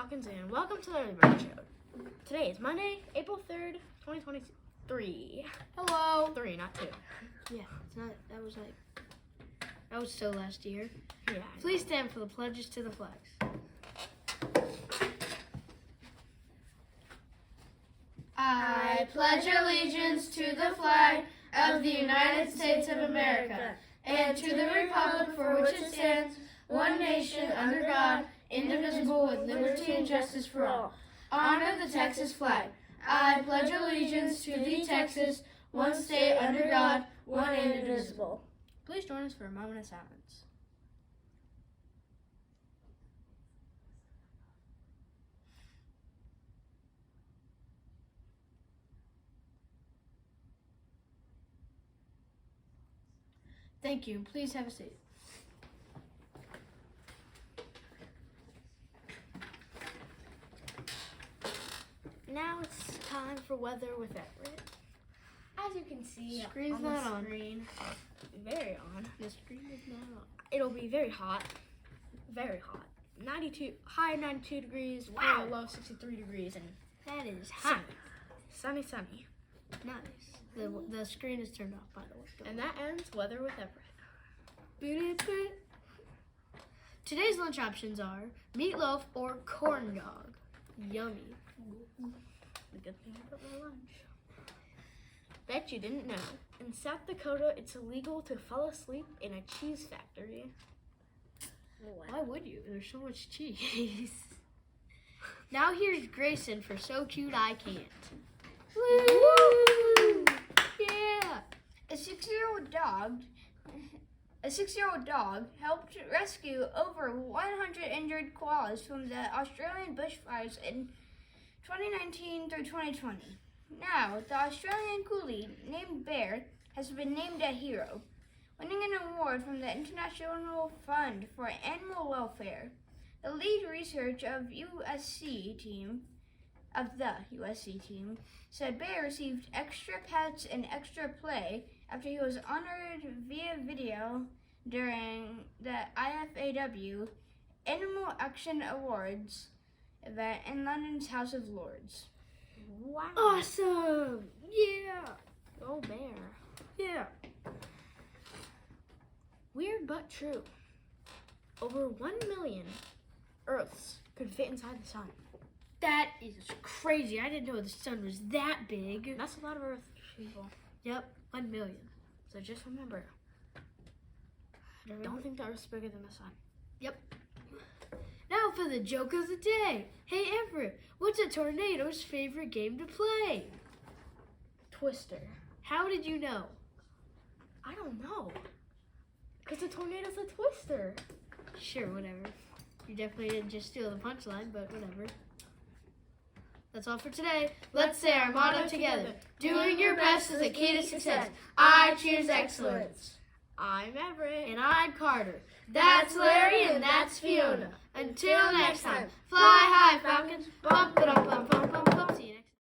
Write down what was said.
Falcons, and welcome to the Early Bird Show. Today is Monday, April 3rd, 2023. Hello. 3, not 2. Yeah, it's not. That was so last year. Yeah. Please stand for the pledges to the flags. I pledge allegiance to the flag of the United States of America and to the republic for which it stands, one nation under God, indivisible with liberty and justice for all. Honor the Texas flag. I pledge allegiance to the Texas, one state under God, one and indivisible. Please join us for a moment of silence. Thank you. Please have a seat. Now it's time for weather with Everett. As you can see Screen's on not the on. screen, very on. The screen is not on. It'll be very hot. Very hot. 92, high 92 degrees, Wow. low 63 degrees, and That is hot. sunny. Sunny. Nice. The screen is turned off, by the way. And that ends weather with Everett. Today's lunch options are meatloaf or corn dog. Yummy. The good thing about my lunch. Bet you didn't know. In South Dakota, it's illegal to fall asleep in a cheese factory. Why would you? There's so much cheese. Now here's Grayson for So Cute I Can't. Woo! Yeah. A six-year-old dog helped rescue over 100 injured koalas from the Australian bushfires in 2019 through 2020. Now, the Australian coolie named Bear has been named a hero, winning an award from the International Fund for Animal Welfare. The lead researcher of the USC team said Bear received extra pets and extra play after he was honored via video during the IFAW Animal Action Awards event in London's House of Lords. Wow. Awesome. Yeah. Go Bear. Yeah. Weird but true. Over 1 million Earths could fit inside the sun. That is crazy. I didn't know the sun was that big. That's a lot of Earth people. Yep, 1 million. So just remember, don't think the Earth's bigger than the sun. Yep. Now for the joke of the day. Hey Everett, what's a tornado's favorite game to play? Twister. How did you know? I don't know. Because the tornado's a twister. Sure, whatever. You definitely didn't just steal the punchline, but whatever. That's all for today. Let's say our motto together. Doing your best is the key to success. I choose excellence. I'm Everett. And I'm Carter. That's Larry and that's Fiona. Until next time, fly high, Falcons. Bump, bump, bump, bump, bump, bump. See you next time.